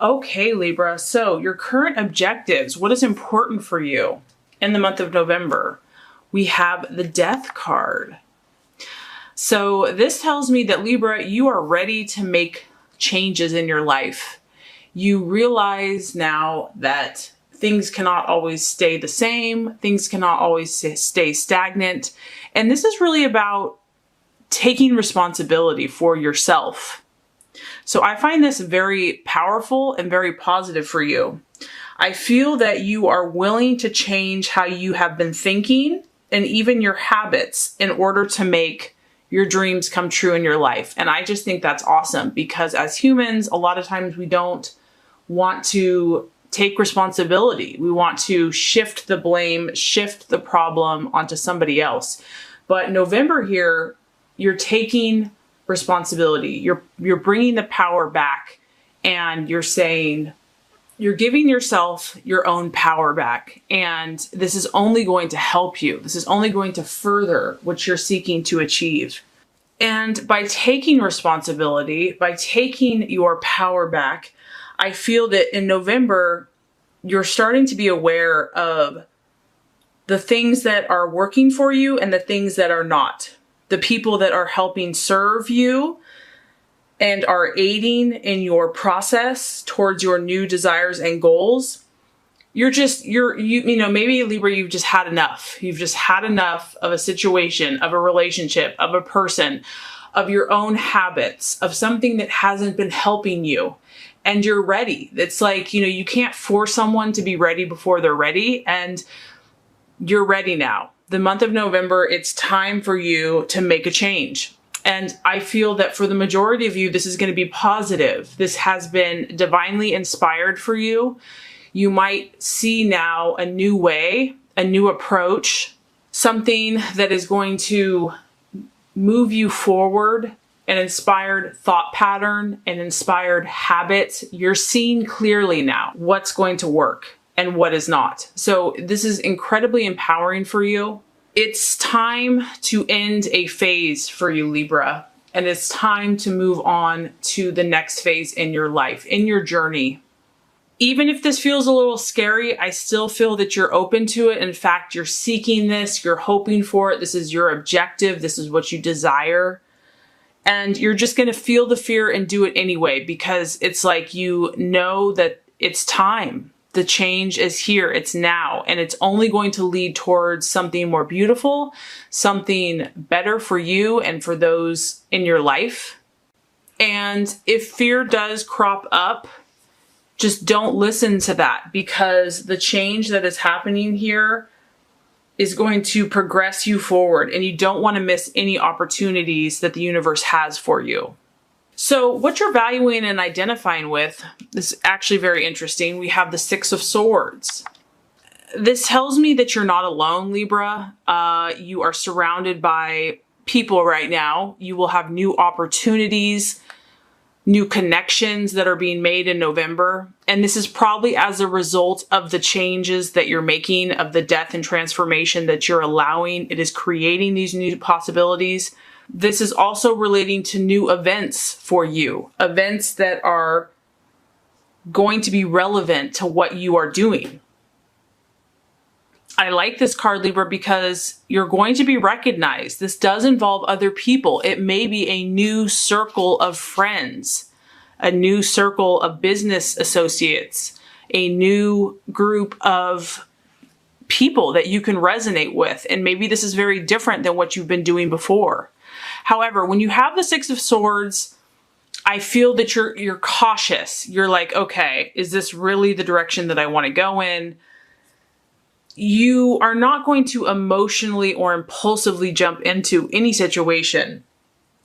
Okay, Libra, so your current objectives, what is important for you in the month of November? We have the Death card. So this tells me that Libra, you are ready to make changes in your life. You realize now that things cannot always stay the same. Things cannot always stay stagnant. And this is really about taking responsibility for yourself. So I find this very powerful and very positive for you. I feel that you are willing to change how you have been thinking and even your habits in order to make your dreams come true in your life. And I just think that's awesome because as humans, a lot of times we don't want to take responsibility. We want to shift the blame, shift the problem onto somebody else. But November here, you're taking responsibility. You're bringing the power back and you're saying, you're giving yourself your own power back. And this is only going to help you. This is only going to further what you're seeking to achieve. And by taking responsibility, by taking your power back, I feel that in November, you're starting to be aware of the things that are working for you and the things that are not. The people that are helping serve you and are aiding in your process towards your new desires and goals. Maybe Libra, you've just had enough. You've just had enough of a situation, of a relationship, of a person, of your own habits, of something that hasn't been helping you. And you're ready. It's like, you can't force someone to be ready before they're ready. And you're ready now. The month of November, it's time for you to make a change. And I feel that for the majority of you, this is going to be positive. This has been divinely inspired for you. You might see now a new way, a new approach, something that is going to move you forward, an inspired thought pattern, an inspired habit. You're seeing clearly now what's going to work and what is not. So this is incredibly empowering for you. It's time to end a phase for you, Libra, and it's time to move on to the next phase in your life, in your journey. Even if this feels a little scary, I still feel that you're open to it. In fact, you're seeking this, you're hoping for it. This is your objective. This is what you desire. And you're just going to feel the fear and do it anyway, because it's like you know that it's time. The change is here, it's now, and it's only going to lead towards something more beautiful, something better for you and for those in your life. And if fear does crop up, just don't listen to that, because the change that is happening here is going to progress you forward, and you don't want to miss any opportunities that the universe has for you. So what you're valuing and identifying with is actually very interesting. We have the Six of Swords. This tells me that you're not alone, Libra. You are surrounded by people right now. You will have new opportunities, new connections that are being made in November. And this is probably as a result of the changes that you're making, of the death and transformation that you're allowing. It is creating these new possibilities. This is also relating to new events for you, events that are going to be relevant to what you are doing. I like this card, Libra, because you're going to be recognized. This does involve other people. It may be a new circle of friends, a new circle of business associates, a new group of people that you can resonate with. And maybe this is very different than what you've been doing before. However, when you have the Six of Swords, I feel that you're cautious. You're like, okay, is this really the direction that I want to go in? You are not going to emotionally or impulsively jump into any situation.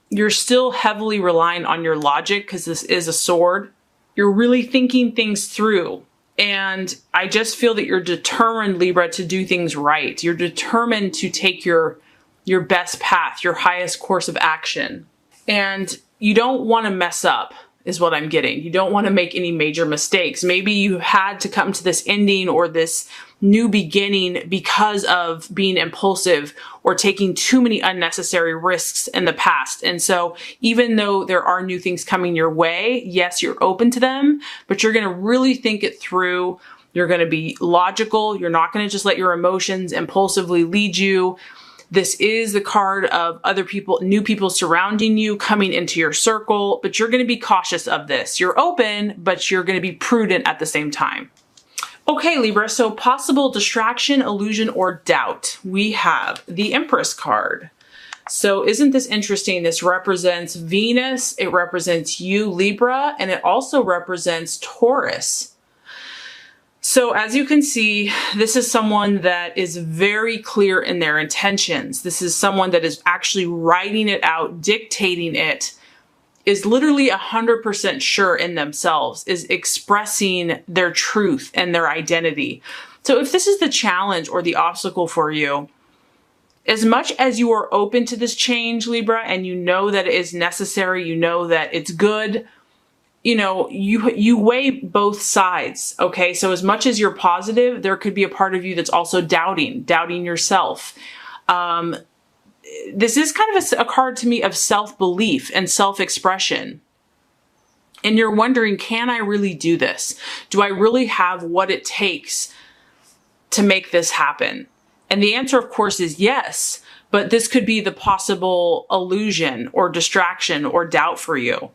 You're still heavily relying on your logic because this is a sword. You're really thinking things through. And I just feel that you're determined, Libra, to do things right. You're determined to take your best path, your highest course of action. And you don't want to mess up. is what I'm getting. You don't want to make any major mistakes. Maybe you had to come to this ending or this new beginning because of being impulsive or taking too many unnecessary risks in the past. And so even though there are new things coming your way, yes, you're open to them, but you're going to really think it through. You're going to be logical. You're not going to just let your emotions impulsively lead you. This is the card of other people, new people surrounding you, coming into your circle, but you're going to be cautious of this. You're open, but you're going to be prudent at the same time. Okay, Libra, so possible distraction, illusion, or doubt. We have the Empress card. So isn't this interesting? This represents Venus, it represents you, Libra, and it also represents Taurus. So as you can see, this is someone that is very clear in their intentions. This is someone that is actually writing it out, dictating it, is literally 100% sure in themselves, is expressing their truth and their identity. So if this is the challenge or the obstacle for you, as much as you are open to this change, Libra, and you know that it is necessary, you know that it's good, you know, you weigh both sides, okay? So as much as you're positive, there could be a part of you that's also doubting yourself. This is kind of a card to me of self-belief and self-expression. And you're wondering, can I really do this? Do I really have what it takes to make this happen? And the answer, of course, is yes, but this could be the possible illusion or distraction or doubt for you.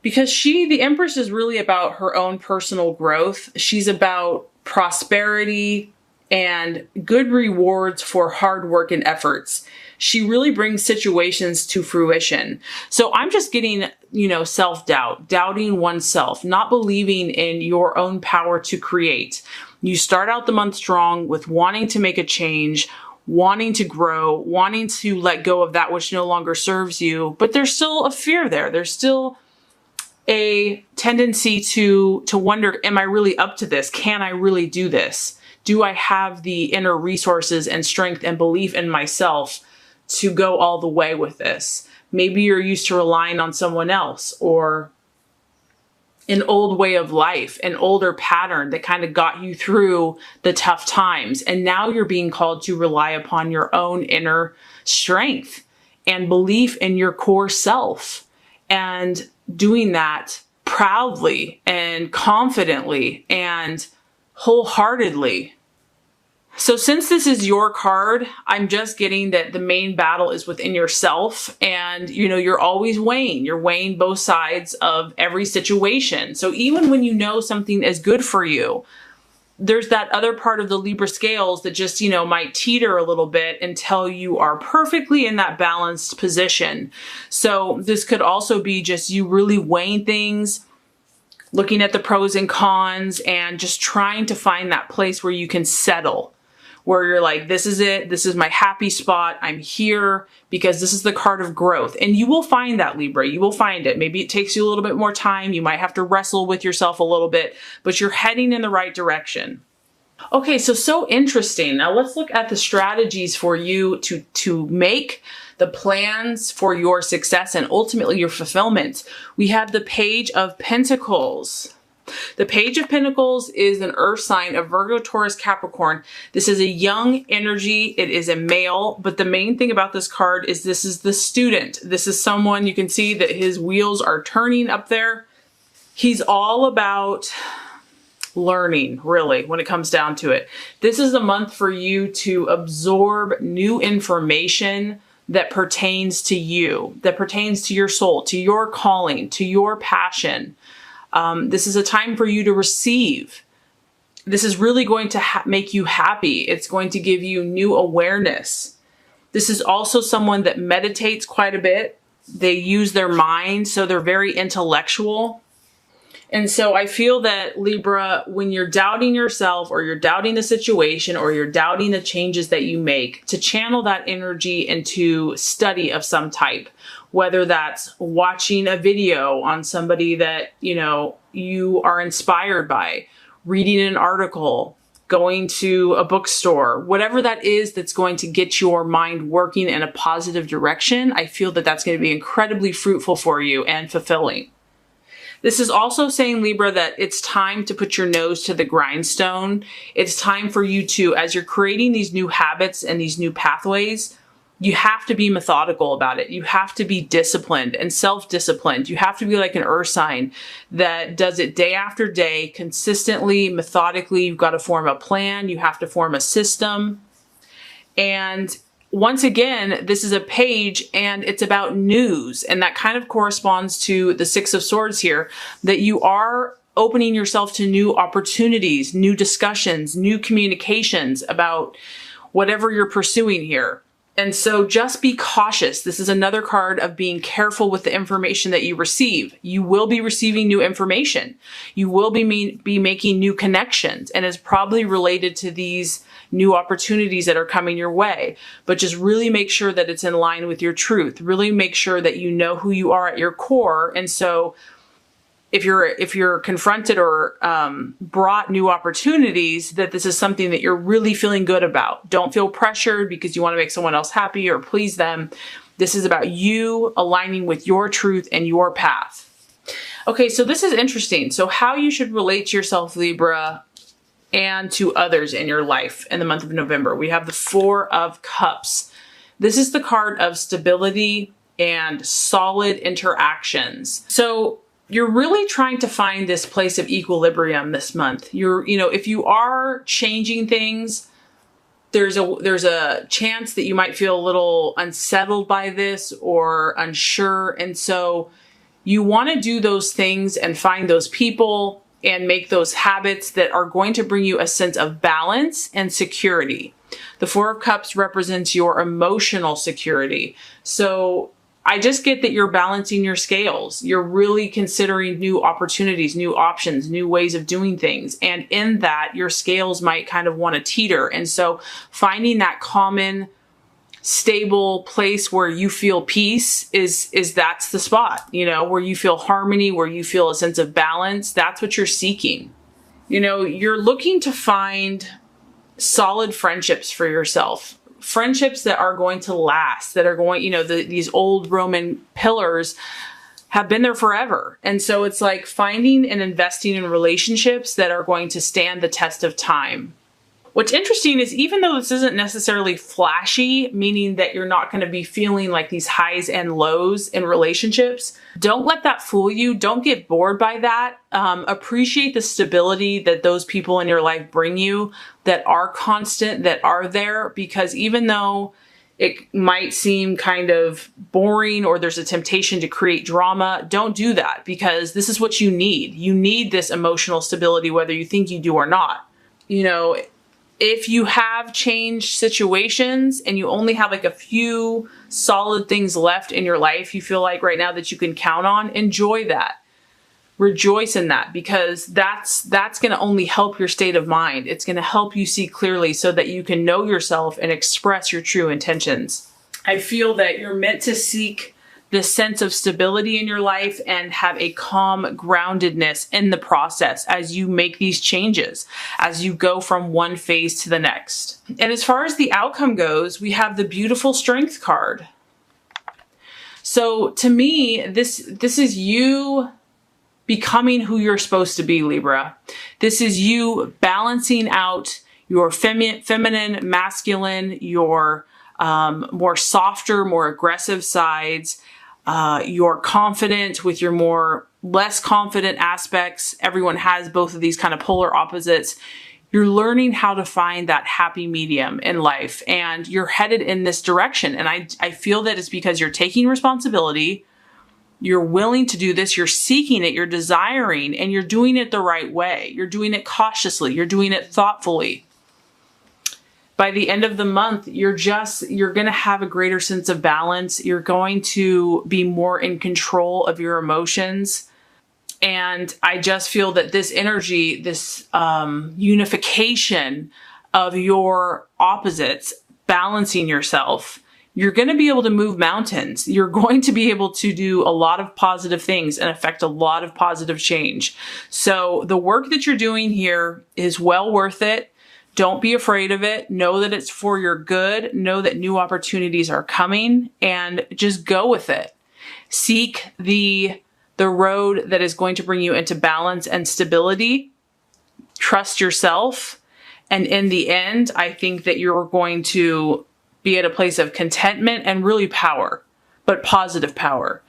Because the Empress is really about her own personal growth. She's about prosperity and good rewards for hard work and efforts. She really brings situations to fruition. So I'm just getting, self-doubt, doubting oneself, not believing in your own power to create. You start out the month strong with wanting to make a change, wanting to grow, wanting to let go of that which no longer serves you, but there's still a fear there. There's still a tendency to wonder, am I really up to this? Can I really do this? Do I have the inner resources and strength and belief in myself to go all the way with this? Maybe you're used to relying on someone else or an old way of life, an older pattern that kind of got you through the tough times. And now you're being called to rely upon your own inner strength and belief in your core self, and doing that proudly and confidently and wholeheartedly. So since this is your card, I'm just getting that the main battle is within yourself, and you're always weighing. You're weighing both sides of every situation. So even when you know something is good for you, there's that other part of the Libra scales that just, might teeter a little bit until you are perfectly in that balanced position. So this could also be just you really weighing things, looking at the pros and cons, and just trying to find that place where you can settle, where you're like, this is it. This is my happy spot. I'm here because this is the card of growth. And you will find that, Libra. You will find it. Maybe it takes you a little bit more time. You might have to wrestle with yourself a little bit, but you're heading in the right direction. Okay, so interesting. Now let's look at the strategies for you to make the plans for your success and ultimately your fulfillment. We have the Page of Pentacles. The Page of Pentacles is an earth sign of Virgo, Taurus, Capricorn. This is a young energy. It is a male, but the main thing about this card is this is the student. This is someone, you can see that his wheels are turning up there. He's all about learning, really, when it comes down to it. This is a month for you to absorb new information that pertains to you, that pertains to your soul, to your calling, to your passion. This is a time for you to receive. This is really going to make you happy. It's going to give you new awareness. This is also someone that meditates quite a bit. They use their mind, so they're very intellectual. And so I feel that, Libra, when you're doubting yourself or you're doubting the situation or you're doubting the changes that you make, to channel that energy into study of some type, whether that's watching a video on somebody that, you are inspired by, reading an article, going to a bookstore, whatever that is that's going to get your mind working in a positive direction. I feel that that's going to be incredibly fruitful for you and fulfilling. This is also saying, Libra, that it's time to put your nose to the grindstone. It's time for you to, as you're creating these new habits and these new pathways, you have to be methodical about it. You have to be disciplined and self-disciplined. You have to be like an earth sign that does it day after day, consistently, methodically. You've got to form a plan. You have to form a system. And once again, this is a page and it's about news. And that kind of corresponds to the Six of Swords here, that you are opening yourself to new opportunities, new discussions, new communications about whatever you're pursuing here. And so just be cautious. This is another card of being careful with the information that you receive. You will be receiving new information. You will be making new connections, and it's probably related to these new opportunities that are coming your way. But just really make sure that it's in line with your truth. Really make sure that you know who you are at your core. And so if you're confronted or brought new opportunities, that this is something that you're really feeling good about. Don't feel pressured because you want to make someone else happy or please them. This is about you aligning with your truth and your path. Okay, so this is interesting. So how you should relate to yourself, Libra, and to others in your life in the month of November. We have the Four of Cups. This is the card of stability and solid interactions. So you're really trying to find this place of equilibrium this month. If you are changing things, there's a chance that you might feel a little unsettled by this or unsure. And so you want to do those things and find those people and make those habits that are going to bring you a sense of balance and security. The Four of Cups represents your emotional security. So I just get that you're balancing your scales. You're really considering new opportunities, new options, new ways of doing things. And in that, your scales might kind of want to teeter. And so finding that common, stable place where you feel peace that's the spot, where you feel harmony, where you feel a sense of balance. That's what you're seeking. You're looking to find solid friendships for yourself. Friendships that are going to last, that are going, these old Roman pillars have been there forever. And so it's like finding and investing in relationships that are going to stand the test of time. What's interesting is even though this isn't necessarily flashy, meaning that you're not going to be feeling like these highs and lows in relationships, don't let that fool you. Don't get bored by that. Appreciate the stability that those people in your life bring you, that are constant, that are there, because even though it might seem kind of boring or there's a temptation to create drama, don't do that, because this is what you need. You need this emotional stability, whether you think you do or not. If you have changed situations and you only have like a few solid things left in your life, you feel like right now that you can count on, enjoy that. Rejoice in that, because that's going to only help your state of mind. It's going to help you see clearly so that you can know yourself and express your true intentions. I feel that you're meant to seek this sense of stability in your life and have a calm groundedness in the process as you make these changes, as you go from one phase to the next. And as far as the outcome goes, we have the beautiful Strength card. So to me, this is you becoming who you're supposed to be, Libra. This is you balancing out your feminine, masculine, your more softer, more aggressive sides. You're confident with your less confident aspects. Everyone has both of these kind of polar opposites. You're learning how to find that happy medium in life, and you're headed in this direction. And I feel that it's because you're taking responsibility. You're willing to do this. You're seeking it. You're desiring, and you're doing it the right way. You're doing it cautiously. You're doing it thoughtfully. By the end of the month, you're going to have a greater sense of balance. You're going to be more in control of your emotions. And I just feel that this energy, this unification of your opposites, balancing yourself, you're going to be able to move mountains. You're going to be able to do a lot of positive things and affect a lot of positive change. So the work that you're doing here is well worth it. Don't be afraid of it. Know that it's for your good. Know that new opportunities are coming, and just go with it. Seek the the road that is going to bring you into balance and stability. Trust yourself. And in the end, I think that you're going to be at a place of contentment and really power, but positive power.